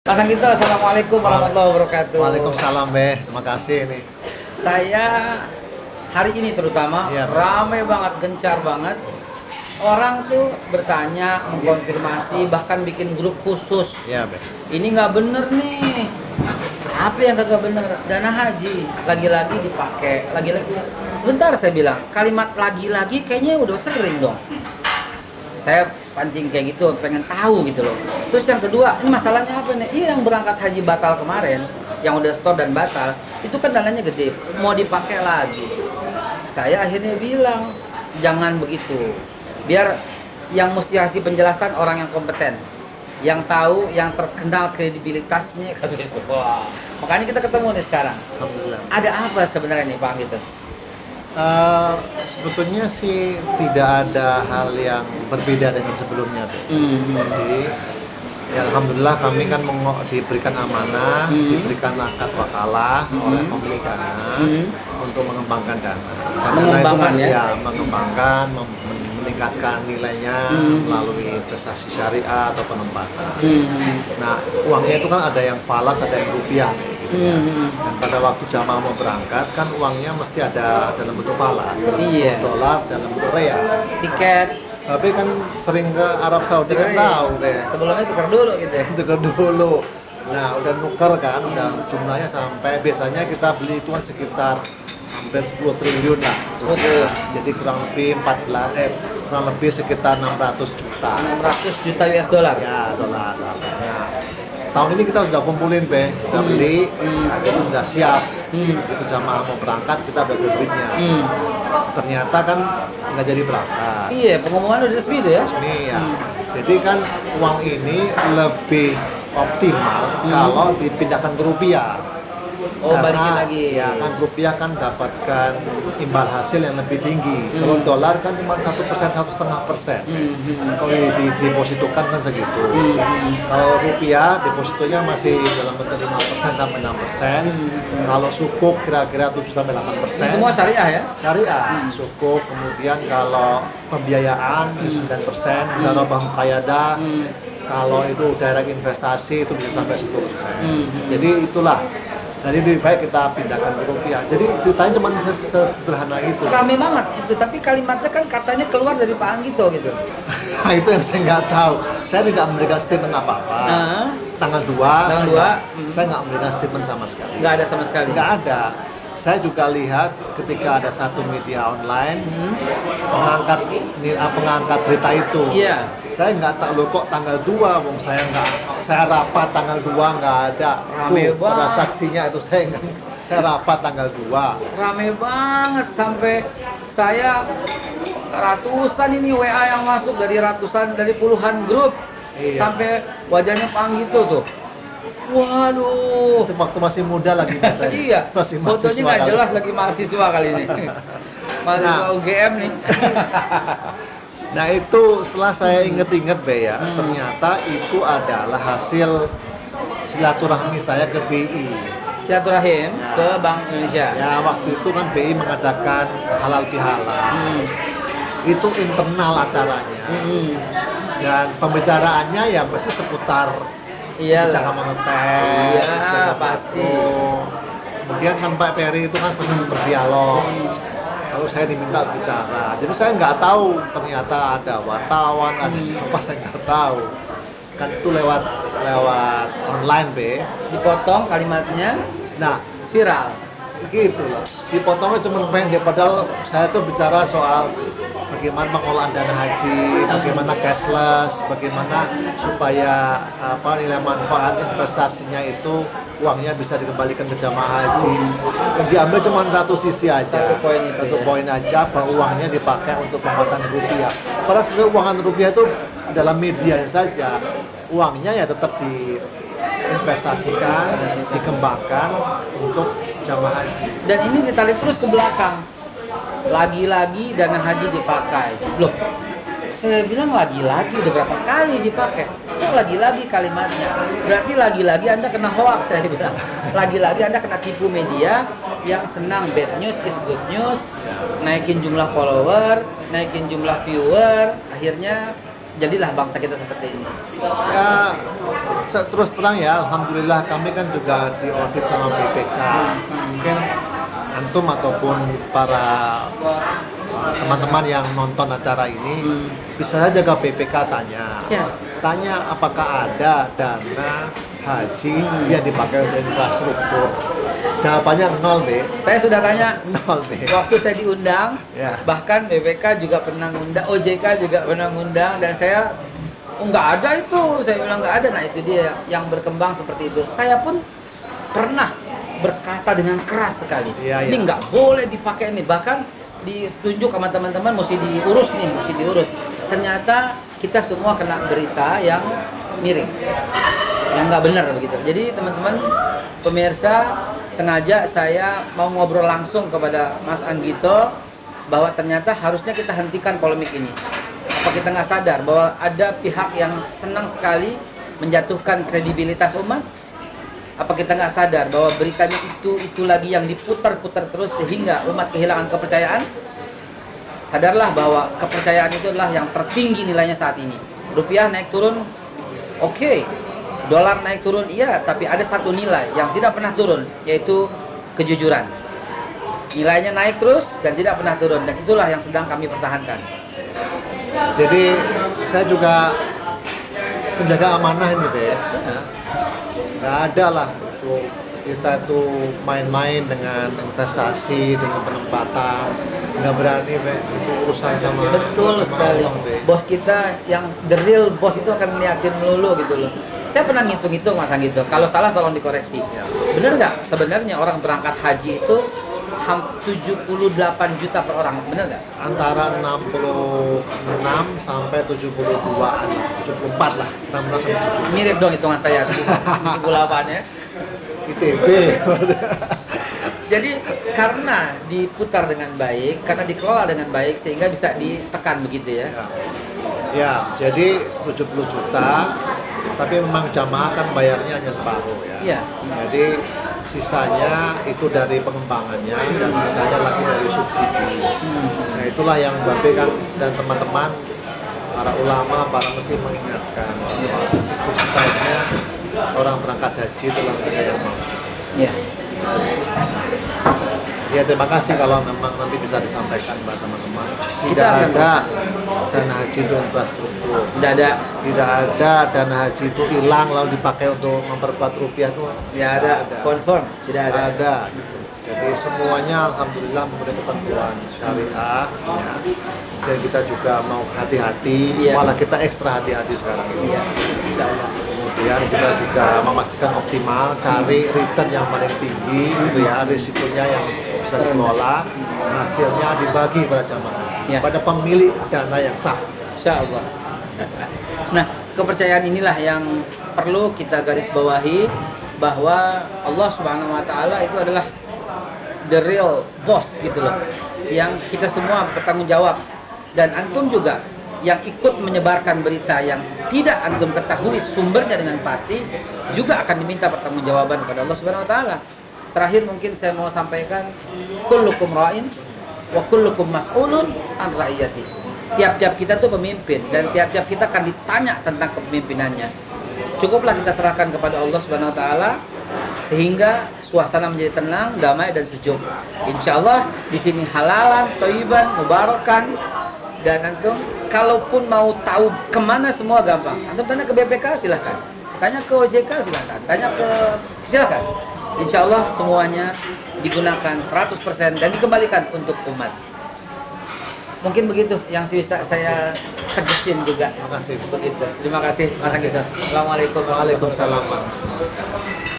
Mas Anggito, Assalamualaikum warahmatullahi wabarakatuh. Waalaikumsalam, terima kasih nih. Saya hari ini terutama Iya, ramai banget, gencar banget. Orang tuh bertanya, mengkonfirmasi, bahkan bikin grup khusus. Iya, Be. Ini nggak bener nih. Apa yang kagak bener? Dana haji lagi-lagi dipakai, lagi-lagi. Sebentar saya bilang, kalimat lagi-lagi kayaknya udah sering dong. Saya pancing kayak gitu, pengen tahu gitu loh. Terus yang kedua, ini masalahnya apa nih? Iya, yang berangkat haji batal kemarin, yang udah store dan batal, itu kan dananya gede, mau dipakai lagi. Saya akhirnya bilang, jangan begitu. Biar yang mesti kasih penjelasan orang yang kompeten, yang tahu, yang terkenal kredibilitasnya kayak gitu. Wah. Makanya kita ketemu nih sekarang. Alhamdulillah. Ada apa sebenarnya nih Pak gitu? Sebetulnya sih tidak ada hal yang berbeda dengan sebelumnya, Be. Jadi, ya alhamdulillah kami kan diberikan amanah, diberikan akad wakalah oleh pemilik dana untuk mengembangkan dana. Dan Mengembangkan dana itu ya? mengembangkan, meningkatkan nilainya melalui investasi syariah atau penempatan. Nah, uangnya itu kan ada yang falas, ada yang rupiah. Dan pada waktu jamaah mau berangkat kan uangnya mesti ada dalam bentuk falas, Iya. dolar, dalam bentuk real. Tiket Tapi kan sering ke Arab Saudi kan sering. tahu deh. Sebelumnya tukar dulu gitu ya. Tukar dulu. Nah, udah nuker kan, udah jumlahnya sampai biasanya kita beli itu kan sekitar hampir 10 triliun lah. 10 triliun. Jadi kurang lebih sekitar 600 juta. 600 juta US dollar. Ya, dolar. Nah, tahun ini kita sudah kumpulin, Be. Kita beli, kita sudah siap. Itu jamaah mau berangkat, kita udah duitnya. Ternyata kan nggak jadi berangkat. Iya, pengumuman udah resmi tuh ya. Ini ya. Jadi kan uang ini lebih optimal kalau dipindahkan ke rupiah. Oh, balikin lagi. Ya kan rupiah kan dapatkan imbal hasil yang lebih tinggi. Kalau dolar kan cuma 1%, 1,5%. Kalau didepositokan kan segitu. Kalau rupiah depositonya masih dalam bentuk 5% sampai 6%. Kalau sukuk kira-kira 7 sampai Ini 8%. semua syariah ya? Syariah, sukuk, kemudian kalau pembiayaan 9%, darabah muqayyadah, kalau itu direct investasi itu bisa sampai 10%. Jadi itulah. Jadi lebih baik kita pindahkan ke rupiah. Jadi ceritanya cuma sesederhana itu. Rame banget itu, tapi kalimatnya kan katanya keluar dari Pak Anggito gitu. Nah, itu yang saya nggak tahu. Saya tidak memberikan statement apa-apa. Nah, Tanggal 2, Tanggal 2, saya nggak memberikan statement sama sekali. nggak ada sama sekali. Nggak ada. Saya juga lihat ketika ada satu media online pengangkat berita itu. Iya. Saya nggak tahu loh kok tanggal 2, wong saya rapat tanggal 2 nggak ada. Rame Tuh, pada banget. saksinya itu saya rapat tanggal 2. Rame banget sampai saya ratusan ini WA yang masuk dari puluhan grup. Iya. Sampai wajahnya Pak Anggito tuh. Waduh. Itu waktu masih muda lagi biasanya. Iya, Masih fotonya mahasiswa nggak kali. jelas lagi mahasiswa kali ini. Mahasiswa Nah. UGM nih. Nah itu setelah saya inget-inget, Be, ya, ternyata itu adalah hasil silaturahmi saya ke BI. Silaturahim Ya. ke Bank Indonesia. Ya waktu itu kan BI mengadakan halal bihalal. Itu internal acaranya. Dan pembicaraannya ya mesti seputar Iya bicara lah. moneter, Iya, bicara pasti. makro. Kemudian kan Pak Peri itu kan senang berdialog. Lalu saya diminta bicara. Jadi saya nggak tahu ternyata ada wartawan, ada siapa, saya nggak tahu. Kan itu lewat online, Be. Dipotong kalimatnya, Nah, viral. gitu loh. Dipotongnya cuma pendek, padahal saya tuh bicara soal bagaimana pengelolaan dana haji, bagaimana cashless, bagaimana supaya nilai manfaat investasinya itu uangnya bisa dikembalikan ke jamaah haji. Diambil cuma satu sisi aja, Satu poin itu satu ya. poin aja bahwa uangnya dipakai untuk penguatan rupiah. Padahal keuangan rupiah itu dalam media saja, uangnya ya tetap diinvestasikan, dikembangkan untuk jamaah haji. Dan ini ditarik terus ke belakang. Lagi-lagi dana haji dipakai. Loh, saya bilang lagi-lagi udah berapa kali dipakai. Kok lagi-lagi kalimatnya? Berarti lagi-lagi Anda kena hoax, saya bilang. Lagi-lagi Anda kena tipu media yang senang bad news is good news, naikin jumlah follower, naikin jumlah viewer, akhirnya jadilah bangsa kita seperti ini. Ya, terus terang ya, alhamdulillah kami kan juga diaudit sama BPK. Mungkin antum ataupun para teman-teman yang nonton acara ini bisa saja ke BPK tanya apakah ada dana haji yang dipakai untuk infrastruktur. Jawabannya 0, B. Saya sudah tanya 0, B. waktu saya diundang, Ya. bahkan BPK juga pernah ngundang, OJK juga pernah ngundang, dan saya nggak ada itu, saya bilang nggak ada. Nah itu dia yang berkembang seperti itu. Saya pun pernah berkata dengan keras sekali, Iya, ini iya. nggak boleh dipakai ini, bahkan ditunjuk sama teman-teman mesti diurus. Ternyata kita semua kena berita yang miring, yang nggak benar begitu. Jadi teman-teman pemirsa, sengaja saya mau ngobrol langsung kepada Mas Anggito bahwa ternyata harusnya kita hentikan polemik ini. Apa kita nggak sadar bahwa ada pihak yang senang sekali menjatuhkan kredibilitas umat? Apa kita nggak sadar bahwa beritanya itu lagi yang diputar-putar terus sehingga umat kehilangan kepercayaan? Sadarlah bahwa kepercayaan itu adalah yang tertinggi nilainya saat ini. Rupiah naik turun, oke. Dolar naik turun, iya. Tapi ada satu nilai yang tidak pernah turun, yaitu kejujuran. Nilainya naik terus dan tidak pernah turun. Dan itulah yang sedang kami pertahankan. Jadi saya juga penjaga amanah ini, Be. Ya. Nggak ada lah itu kita tuh main-main dengan investasi, dengan penempatan. Nggak berani, Be. Itu urusan sama Betul sama sekali. Allah, Be. Bos kita yang the real bos itu akan ngeliatin melulu gitu loh. Saya pernah ngitung-ngitung Mas Anggito. Kalau salah tolong dikoreksi. Ya. Bener nggak? Sebenarnya orang berangkat haji itu 78 juta per orang. Bener nggak? Antara 66 sampai 72-an, 74 lah, 16 sampai 70. Mirip dong hitungan saya 78 ya. ITB. Jadi karena diputar dengan baik, karena dikelola dengan baik sehingga bisa ditekan begitu ya. Ya, jadi 70 juta, tapi memang jamaah kan bayarnya hanya separuh ya. Iya. Jadi sisanya itu dari pengembangannya dan sisanya lagi dari subsidi. Nah itulah yang Babe kan dan teman-teman, para ulama, para mesti mengingatkan bahwa sebaiknya orang berangkat haji itulah mereka yang mampu. Iya. Ya terima kasih kalau memang nanti bisa disampaikan buat teman-teman. Kita Tidak akan ada dana haji untuk infrastruktur. Tidak ada. Tidak ada dana haji itu hilang lalu dipakai untuk memperkuat rupiah itu. Tidak ada. Confirm. Tidak ada. Ada. Jadi semuanya alhamdulillah memberi ketentuan syariah ya. Dan kita juga mau hati-hati, Iya. malah kita ekstra hati-hati sekarang ini. Iya. Insya Allah. Kemudian kita juga memastikan optimal, cari return yang paling tinggi gitu ya, risikonya yang bisa dikelola, hasilnya dibagi pada jamaah, Ya. pada pemilik dana yang sah. Insya Allah. Nah, kepercayaan inilah yang perlu kita garis bawahi, bahwa Allah Subhanahu wa taala itu adalah the real boss gitu loh. Yang kita semua bertanggung jawab, dan antum juga yang ikut menyebarkan berita yang tidak antum ketahui sumbernya dengan pasti juga akan diminta pertanggungjawaban kepada Allah Subhanahu wa taala. Terakhir mungkin saya mau sampaikan, kullukum ra'in wa kullukum mas'ulun an ra'iyati. Tiap-tiap kita tuh pemimpin dan tiap-tiap kita akan ditanya tentang kepemimpinannya. Cukuplah kita serahkan kepada Allah Subhanahu wa taala sehingga suasana menjadi tenang, damai dan sejuk. Insyaallah di sini halalan, thayyiban, mubarakan. Dan antum kalaupun mau tahu kemana semua gampang. Antum tanya ke BPK silahkan, tanya ke OJK silahkan, tanya ke silahkan. Insya Allah semuanya digunakan 100% dan dikembalikan untuk umat. Mungkin begitu yang bisa saya tegesin juga. Terima kasih. Begitu. Terima kasih Mas Anggito. Assalamualaikum warahmatullahi wabarakatuh. Waalaikumsalam.